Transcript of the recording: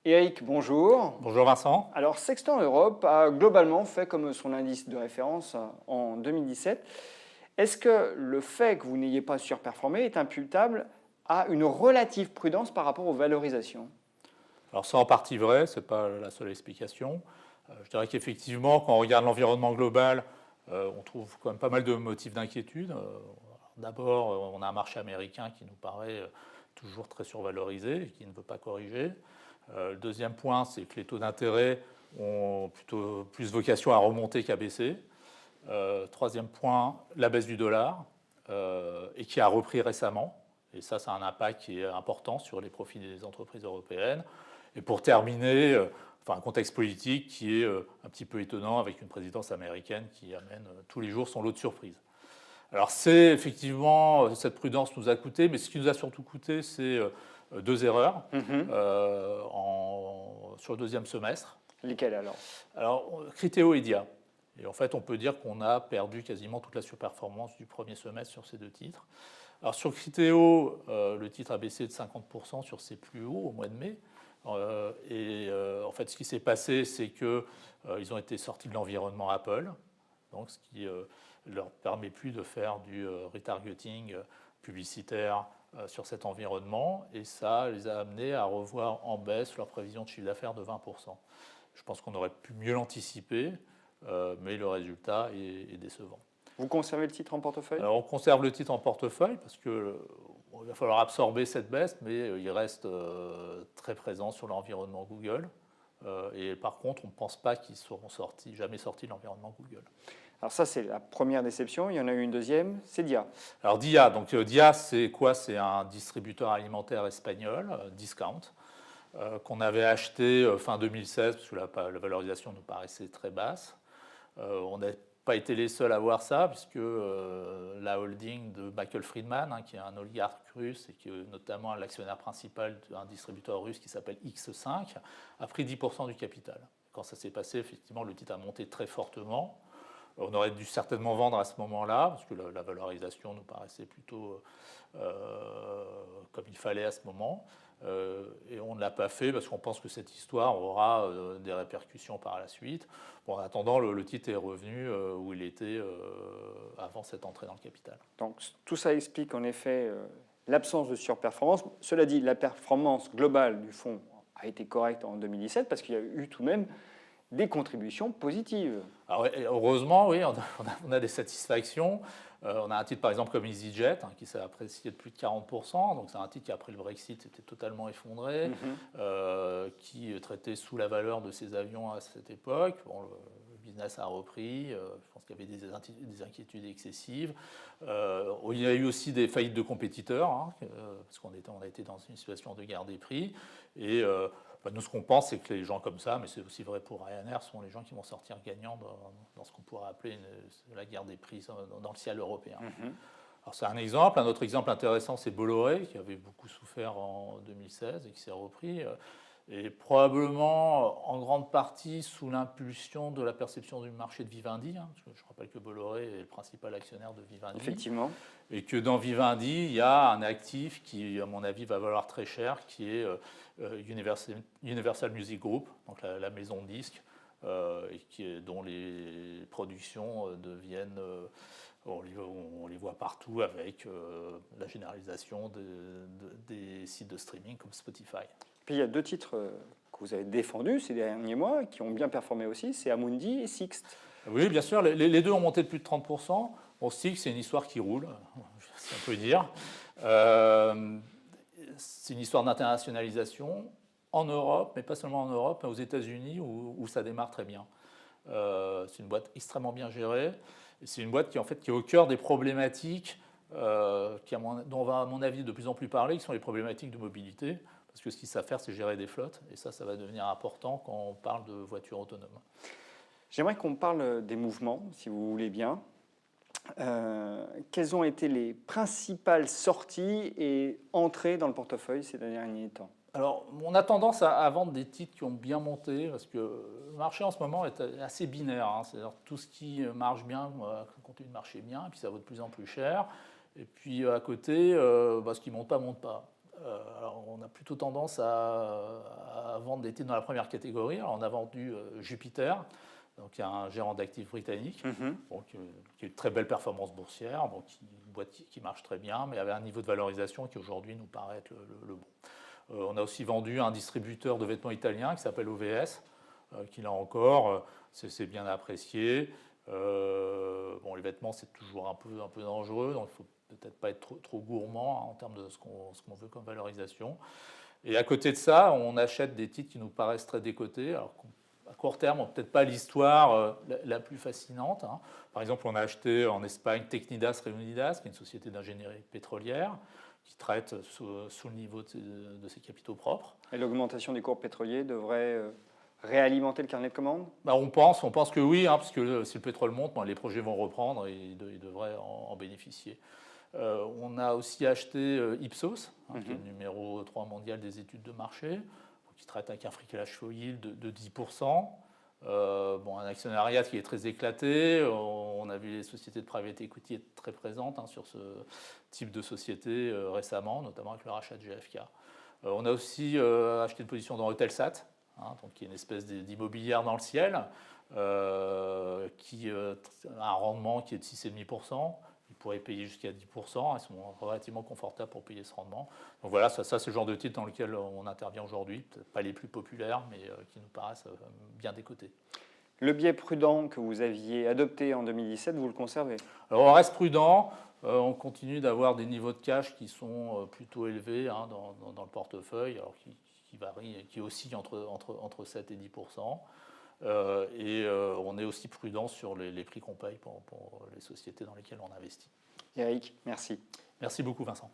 Eric, bonjour. Bonjour Vincent. Alors, Sextant Europe a globalement fait comme son indice de référence en 2017. Est-ce que le fait que vous n'ayez pas surperformé est imputable à une relative prudence par rapport aux valorisations? Alors c'est en partie vrai, ce n'est pas la seule explication. Je dirais qu'effectivement, quand on regarde l'environnement global, on trouve quand même pas mal de motifs d'inquiétude. D'abord, on a un marché américain qui nous paraît toujours très survalorisé et qui ne veut pas corriger. Le deuxième point, c'est que les taux d'intérêt ont plutôt plus vocation à remonter qu'à baisser. Troisième point, la baisse du dollar, et qui a repris récemment. Et ça a un impact qui est important sur les profits des entreprises européennes. Et pour terminer, un contexte politique qui est un petit peu étonnant avec une présidence américaine qui amène tous les jours son lot de surprises. Alors c'est effectivement, cette prudence nous a coûté, mais ce qui nous a surtout coûté, c'est deux erreurs sur le deuxième semestre. Lesquelles alors? Alors, Criteo et Dia. Et en fait, on peut dire qu'on a perdu quasiment toute la surperformance du premier semestre sur ces deux titres. Alors sur Criteo, le titre a baissé de 50% sur ses plus hauts au mois de mai. En fait, ce qui s'est passé, c'est qu'ils ont été sortis de l'environnement Apple, donc ce qui leur permet plus de faire du retargeting publicitaire sur cet environnement, et ça les a amenés à revoir en baisse leur prévision de chiffre d'affaires de 20%. Je pense qu'on aurait pu mieux l'anticiper, mais le résultat est décevant. Vous conservez le titre en portefeuille? Alors on conserve le titre en portefeuille parce qu'il va falloir absorber cette baisse, mais il reste très présent sur l'environnement Google. Et par contre, on ne pense pas qu'ils seront jamais sortis de l'environnement Google. Alors ça, c'est la première déception. Il y en a eu une deuxième, c'est Dia. Alors Dia, Dia, c'est quoi? C'est un distributeur alimentaire espagnol, Discount, qu'on avait acheté fin 2016 parce que la valorisation nous paraissait très basse. On n'a pas été les seuls à voir ça, puisque la holding de Michael Friedman, qui est un oligarque russe et qui est notamment l'actionnaire principal d'un distributeur russe qui s'appelle X5, a pris 10% du capital. Quand ça s'est passé, effectivement, le titre a monté très fortement. On aurait dû certainement vendre à ce moment-là, parce que la valorisation nous paraissait plutôt comme il fallait à ce moment. Et on ne l'a pas fait parce qu'on pense que cette histoire aura des répercussions par la suite. Bon, en attendant, le titre est revenu où il était avant cette entrée dans le capital. Donc tout ça explique en effet l'absence de surperformance. Cela dit, la performance globale du fonds a été correcte en 2017 parce qu'il y a eu tout de même des contributions positives. Alors, heureusement, oui, on a des satisfactions. On a un titre par exemple comme EasyJet qui s'est apprécié de plus de 40%. Donc c'est un titre qui après le Brexit était totalement effondré, qui traitait sous la valeur de ses avions à cette époque. Bon, le business a repris. Je pense qu'il y avait des inquiétudes excessives. Il y a eu aussi des faillites de compétiteurs, parce qu'on a été dans une situation de guerre des prix. Et nous, ce qu'on pense, c'est que les gens comme ça, mais c'est aussi vrai pour Ryanair, sont les gens qui vont sortir gagnants dans ce qu'on pourrait appeler la guerre des prix dans le ciel européen. Alors c'est un exemple. Un autre exemple intéressant, c'est Bolloré, qui avait beaucoup souffert en 2016 et qui s'est repris. Et probablement en grande partie sous l'impulsion de la perception du marché de Vivendi, parce que je rappelle que Bolloré est le principal actionnaire de Vivendi. Effectivement. Et que dans Vivendi, il y a un actif qui, à mon avis, va valoir très cher, qui est Universal Music Group, donc la maison de disques, dont les productions deviennent... on les voit partout avec la généralisation des sites de streaming comme Spotify. Puis il y a deux titres que vous avez défendus ces derniers mois qui ont bien performé aussi, c'est Amundi et Sixt. Oui, bien sûr, les deux ont monté de plus de 30%. Bon, Sixt, c'est une histoire qui roule, si on peut dire. C'est une histoire d'internationalisation en Europe, mais pas seulement en Europe, mais aux États-Unis où ça démarre très bien. C'est une boîte extrêmement bien gérée. C'est une boîte qui est au cœur des problématiques dont on va, à mon avis, de plus en plus parler, qui sont les problématiques de mobilité. Parce que ce qu'ils savent faire, c'est gérer des flottes. Et ça va devenir important quand on parle de voitures autonomes. J'aimerais qu'on parle des mouvements, si vous voulez bien. Quelles ont été les principales sorties et entrées dans le portefeuille ces derniers temps? Alors, on a tendance à vendre des titres qui ont bien monté, parce que le marché en ce moment est assez binaire. C'est-à-dire tout ce qui marche bien continue de marcher bien, et puis ça vaut de plus en plus cher. Et puis à côté, ce qui ne monte pas, monte pas. Alors, on a plutôt tendance à vendre des titres dans la première catégorie. Alors, on a vendu Jupiter, donc un gérant d'actifs britannique, donc, qui a une très belle performance boursière, donc une boîte qui marche très bien, mais avait un niveau de valorisation qui aujourd'hui nous paraît être le bon. On a aussi vendu un distributeur de vêtements italien qui s'appelle OVS, qui là encore, c'est bien apprécié. Bon, les vêtements, c'est toujours un peu dangereux, donc il ne faut peut-être pas être trop gourmand en termes de ce qu'on veut comme valorisation. Et à côté de ça, on achète des titres qui nous paraissent très décotés, alors à court terme, on n'a peut-être pas l'histoire la plus fascinante. Hein. Par exemple, on a acheté en Espagne Tecnidas Reunidas, qui est une société d'ingénierie pétrolière, qui traite sous le niveau de ses capitaux propres. Et l'augmentation des cours pétroliers devrait réalimenter le carnet de commandes? On pense que oui, hein, parce que si le pétrole monte, les projets vont reprendre et ils devraient en bénéficier. On a aussi acheté Ipsos, qui est le numéro 3 mondial des études de marché, qui traite avec un free cash flow yield de 10%. Un actionnariat qui est très éclaté. On a vu les sociétés de private equity être très présentes sur ce type de société récemment, notamment avec le rachat de GFK. On a aussi acheté une position dans Eutelsat, donc qui est une espèce d'immobilière dans le ciel, qui a un rendement qui est de 6,5%. Ils pourraient payer jusqu'à 10%. Ils sont relativement confortables pour payer ce rendement. Donc voilà, ça c'est le genre de titre dans lequel on intervient aujourd'hui. Peut-être pas les plus populaires, mais qui nous paraissent bien décotés. Le biais prudent que vous aviez adopté en 2017, vous le conservez? Alors on reste prudent. On continue d'avoir des niveaux de cash qui sont plutôt élevés dans le portefeuille, alors qui varient, qui oscillent entre 7 et 10%. On est aussi prudent sur les prix qu'on paye pour les sociétés dans lesquelles on investit. Eric, merci. Merci beaucoup, Vincent.